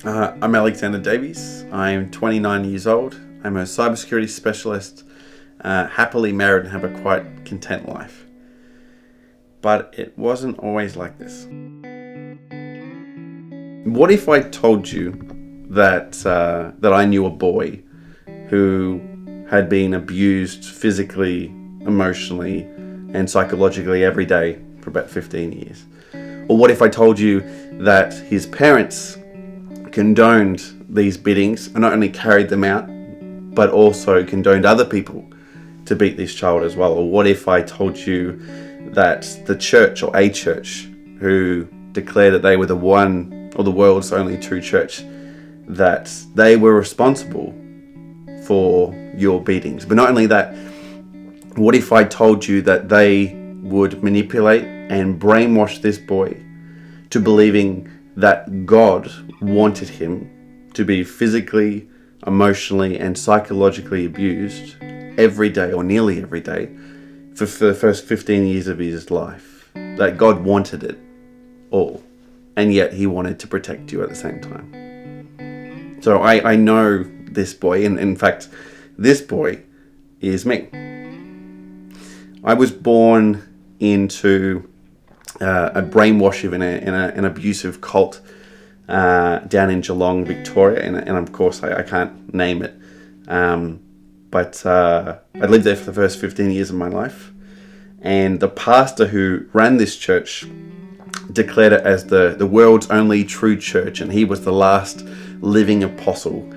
I'm Alexander Davies. I'm 29 years old. I'm a cybersecurity specialist, happily married and have a quite content life. But it wasn't always like this. What if I told you that I knew a boy who had been abused physically, emotionally, and psychologically every day for about 15 years? Or what if I told you that his parents condoned these beatings and not only carried them out, but also condoned other people to beat this child as well? Or what if I told you that the church, or a church, who declared that they were the one or the world's only true church, that they were responsible for your beatings? But not only that, what if I told you that they would manipulate and brainwash this boy to believing that God wanted him to be physically, emotionally, and psychologically abused every day, or nearly every day, for the first 15 years of his life? That God wanted it all, and yet he wanted to protect you at the same time. So I know this boy, and in fact, this boy is me. I was born into a brainwash of an abusive cult down in Geelong, Victoria, and of course I can't name it, but I lived there for the first 15 years of my life, and the pastor who ran this church declared it as the world's only true church, and he was the last living apostle.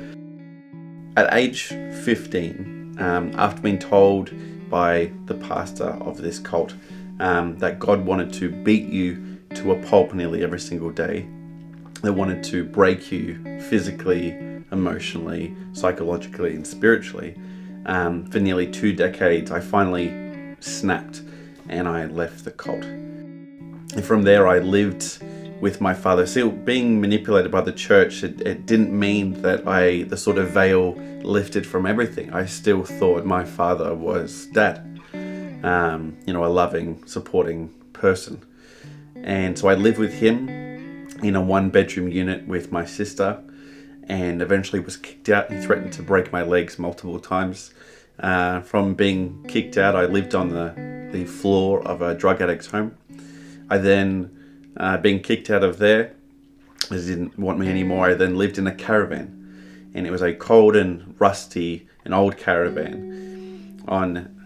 At age 15, after being told by the pastor of this cult that God wanted to beat you to a pulp nearly every single day, they wanted to break you physically, emotionally, psychologically, and spiritually, for nearly 2 decades, I finally snapped and I left the cult. And from there I lived with my father. Still being manipulated by the church, it didn't mean that the sort of veil lifted from everything. I still thought my father was dad, a loving, supporting person. And so I lived with him in a 1-bedroom unit with my sister, and eventually was kicked out. He threatened to break my legs multiple times. From being kicked out, I lived on the floor of a drug addict's home. I then, being kicked out of there, they didn't want me anymore, I then lived in a caravan. And it was a cold and rusty and old caravan on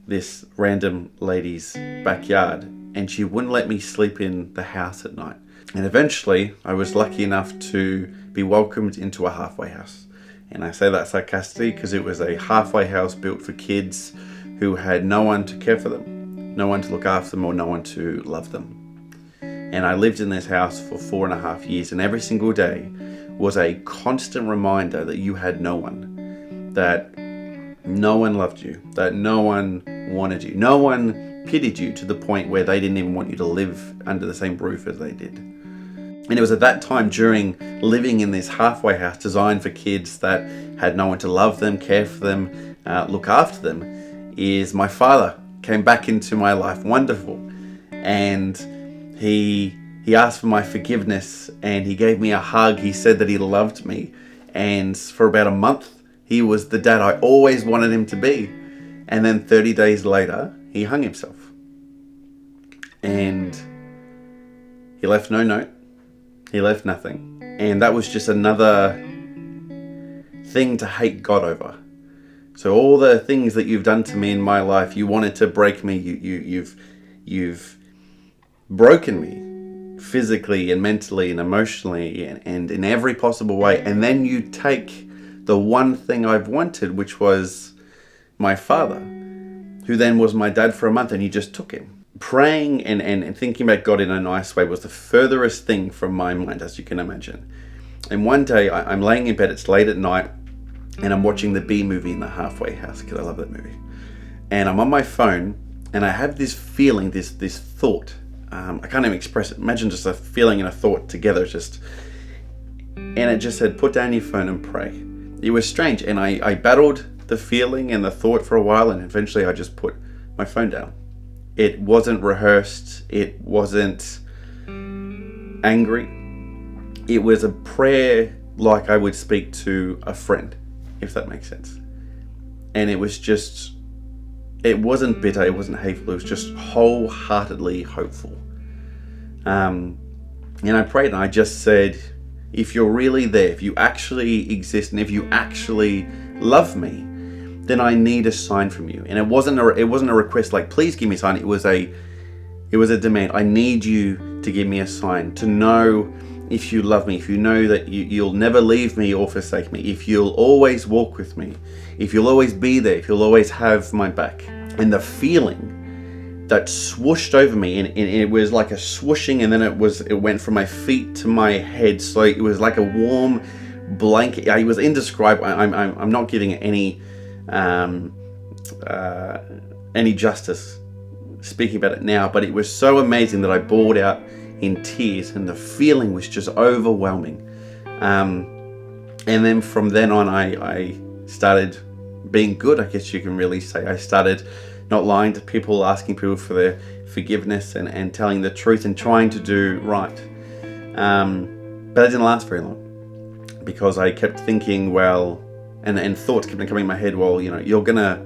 this random lady's backyard. And she wouldn't let me sleep in the house at night. And eventually, I was lucky enough to be welcomed into a halfway house. And I say that sarcastically because it was a halfway house built for kids who had no one to care for them, no one to look after them, or no one to love them. And I lived in this house for 4.5 years, and every single day was a constant reminder that you had no one, that no one loved you, that no one wanted you, no one pitied you to the point where they didn't even want you to live under the same roof as they did. And it was at that time, during living in this halfway house designed for kids that had no one to love them, care for them, look after them, is my father came back into my life. Wonderful. And he asked for my forgiveness, and he gave me a hug. He said that he loved me. And for about a month, he was the dad I always wanted him to be. And then 30 days later, he hung himself. And he left no note. He left nothing. And that was just another thing to hate God over. So all the things that you've done to me in my life, you wanted to break me. You've broken me physically and mentally and emotionally and in every possible way. And then you take the one thing I've wanted, which was my father, who then was my dad for a month, and you just took him. Praying and thinking about God in a nice way was the furthest thing from my mind, as you can imagine. And one day I'm laying in bed, it's late at night, and I'm watching the B movie in the halfway house, because I love that movie. And I'm on my phone, and I have this feeling, this thought. I can't even express it. Imagine just a feeling and a thought together, and it just said, put down your phone and pray. It was strange, and I battled the feeling and the thought for a while, and eventually I just put my phone down. It wasn't rehearsed. It wasn't angry. it was a prayer like I would speak to a friend, if that makes sense. And it was just, it wasn't bitter, it wasn't hateful, it was just wholeheartedly hopeful. And I prayed and I just said, if you're really there, if you actually exist, and if you actually love me, then I need a sign from you. And it wasn't a request like, please give me a sign. It was a demand. I need you to give me a sign, to know if you love me, if you know that you'll never leave me or forsake me, if you'll always walk with me, if you'll always be there, if you'll always have my back. And the feeling that swooshed over me, and it was like a swooshing, and then it went from my feet to my head. So it was like a warm blanket. It was indescribable. I'm not giving it any justice speaking about it now, but it was so amazing that I bawled out in tears, and the feeling was just overwhelming. And then from then on, I started being good, I guess you can really say. I started not lying to people, asking people for their forgiveness, and telling the truth and trying to do right. But it didn't last very long, because I kept thinking, well, and thoughts kept coming in my head, well, you're gonna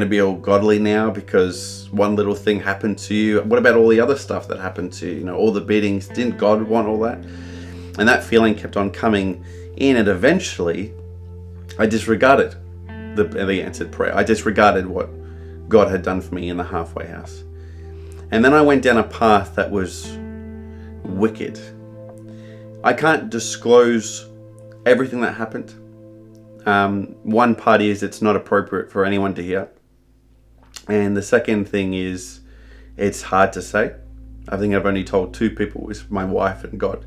be all godly now because one little thing happened to you. What about all the other stuff that happened to you? All the beatings. Didn't God want all that? And that feeling kept on coming in, and eventually I disregarded the answered prayer. I disregarded what God had done for me in the halfway house. And then I went down a path that was wicked. I can't disclose everything that happened. One part is it's not appropriate for anyone to hear. And the second thing is it's hard to say. I think I've only told 2 people, it's my wife and God.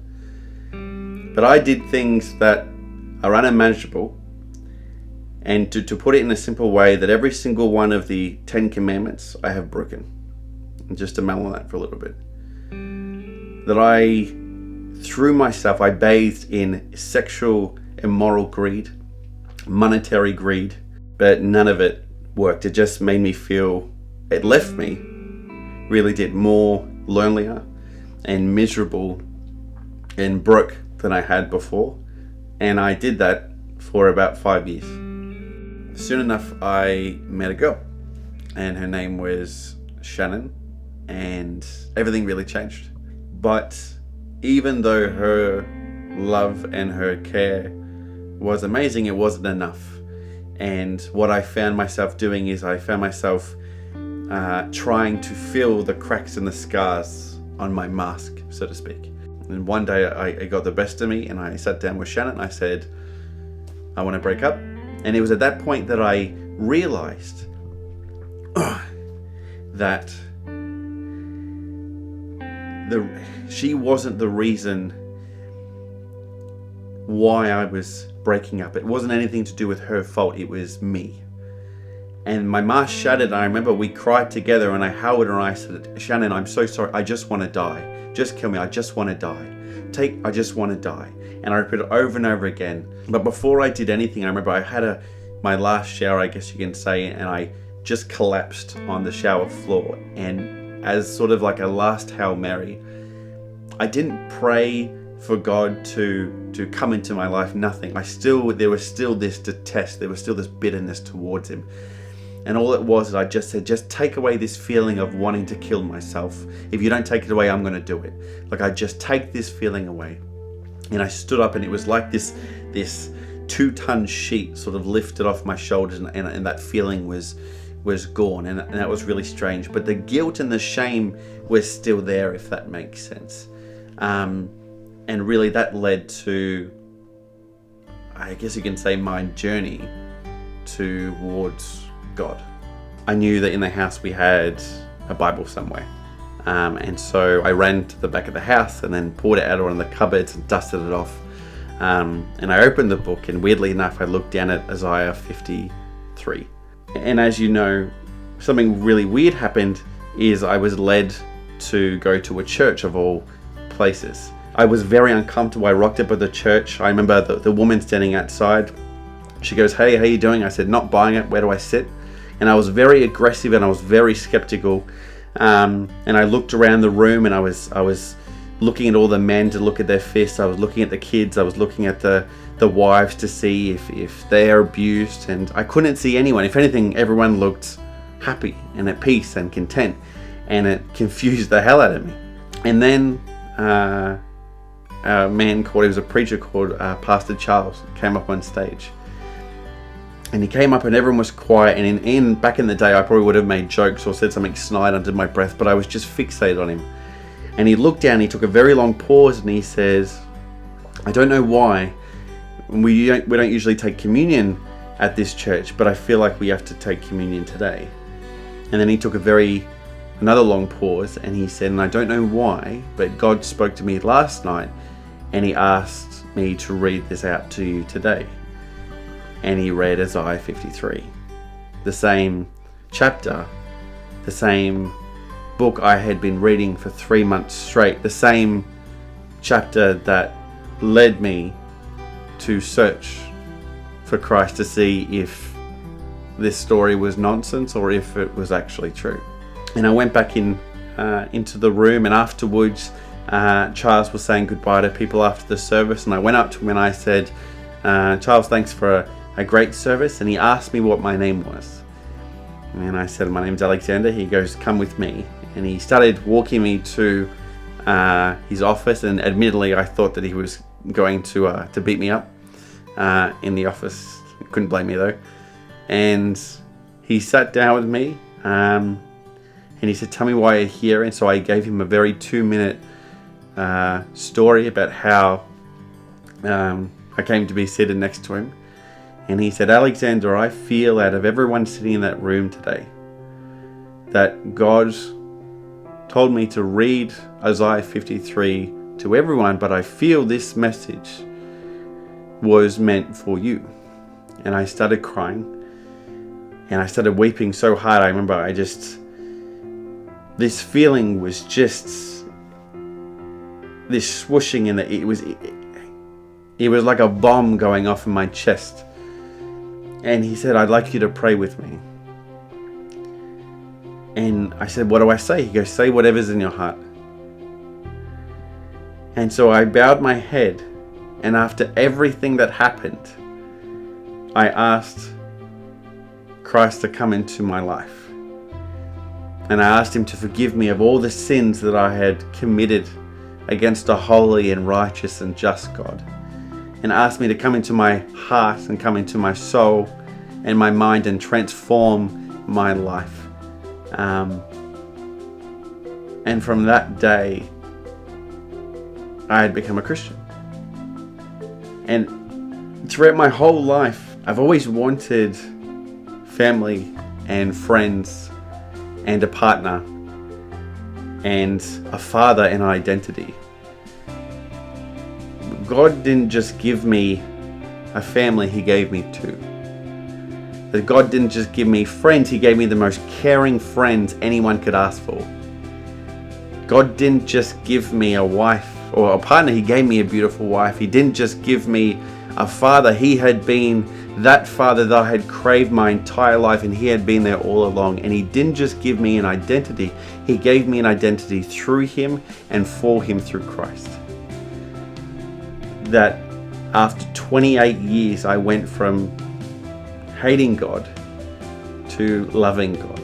But I did things that are unimaginable. And to put it in a simple way, that every single one of the 10 commandments I have broken. And just to mellow on that for a little bit. That through myself, I bathed in sexual immoral greed, monetary greed, but none of it worked. It just made me feel, it left me, really did, more lonelier and miserable and broke than I had before. And I did that for about 5 years. Soon enough, I met a girl, and her name was Shannon, and everything really changed. But even though her love and her care was amazing, it wasn't enough. And what I found myself doing is I found myself trying to fill the cracks and the scars on my mask, so to speak. And one day it got the best of me, and I sat down with Shannon and I said, I want to break up. And it was at that point that I realized that she wasn't the reason why I was breaking up. It wasn't anything to do with her fault. It was me. And my mask shattered. I remember we cried together, and I held her and I said, Shannon, I'm so sorry. I just want to die. Just kill me. I just want to die. I just want to die. And I repeated it over and over again. But before I did anything, I remember I had my last shower, I guess you can say, and I just collapsed on the shower floor. And as sort of like a last Hail Mary, I didn't pray for God to come into my life, nothing. There was still this detest, there was still this bitterness towards him. And all it was is I just said, just take away this feeling of wanting to kill myself. If you don't take it away, I'm going to do it. Like, I just take this feeling away. And I stood up, and it was like this 2-ton sheet sort of lifted off my shoulders, and that feeling was gone. And that was really strange. But the guilt and the shame was still there, if that makes sense. And really that led to, I guess you can say, my journey towards God. I knew that in the house we had a Bible somewhere. And so I ran to the back of the house and then poured it out on the cupboards and dusted it off. And I opened the book, and weirdly enough, I looked down at Isaiah 53. And as you know, something really weird happened is I was led to go to a church of all places. I was very uncomfortable. I rocked up at the church. I remember the woman standing outside. She goes, hey, how you doing? I said, not buying it. Where do I sit? And I was very aggressive, and I was very skeptical. And I looked around the room, and I was looking at all the men to look at their fists. I was looking at the kids. I was looking at the wives to see if they're abused, and I couldn't see anyone. If anything, everyone looked happy and at peace and content, and it confused the hell out of me. And then a man he was a preacher called Pastor Charles, came up on stage. And he came up and everyone was quiet, and back in the day I probably would have made jokes or said something snide under my breath, but I was just fixated on him. And he looked down, he took a very long pause, and he says, "I don't know why we don't usually take communion at this church, but I feel like we have to take communion today." And then he took another long pause, and he said, "And I don't know why, but God spoke to me last night, and he asked me to read this out to you today." And he read Isaiah 53, the same chapter, the same book I had been reading for 3 months straight, the same chapter that led me to search for Christ to see if this story was nonsense or if it was actually true. And I went back into the room, and afterwards Charles was saying goodbye to people after the service, and I went up to him and I said, "Charles, thanks for a great service." And he asked me what my name was, and I said, "My name's Alexander." He goes, "Come with me." And he started walking me to his office, and admittedly I thought that he was going to beat me up in the office. Couldn't blame me though. And he sat down with me, and he said, "Tell me why you're here." And so I gave him a very 2-minute story about how I came to be seated next to him. And he said, "Alexander, I feel out of everyone sitting in that room today that God told me to read Isaiah 53 to everyone, but I feel this message was meant for you." And I started crying, and I started weeping so hard. I remember this feeling was just this swooshing, and it was like a bomb going off in my chest. And he said, "I'd like you to pray with me." And I said, "What do I say?" He goes, "Say whatever's in your heart." And so I bowed my head, and after everything that happened, I asked Christ to come into my life. And I asked him to forgive me of all the sins that I had committed against a holy and righteous and just God. And asked me to come into my heart and come into my soul and my mind and transform my life. And from that day, I had become a Christian. And throughout my whole life, I've always wanted family and friends and a partner and a father and an identity. God didn't just give me a family, he gave me two. That God didn't just give me friends, he gave me the most caring friends anyone could ask for. God didn't just give me a wife or a partner, he gave me a beautiful wife. He didn't just give me a father, he had been that father that I had craved my entire life, and he had been there all along. And he didn't just give me an identity, he gave me an identity through him and for him through Christ. That after 28 years, I went from hating God to loving God.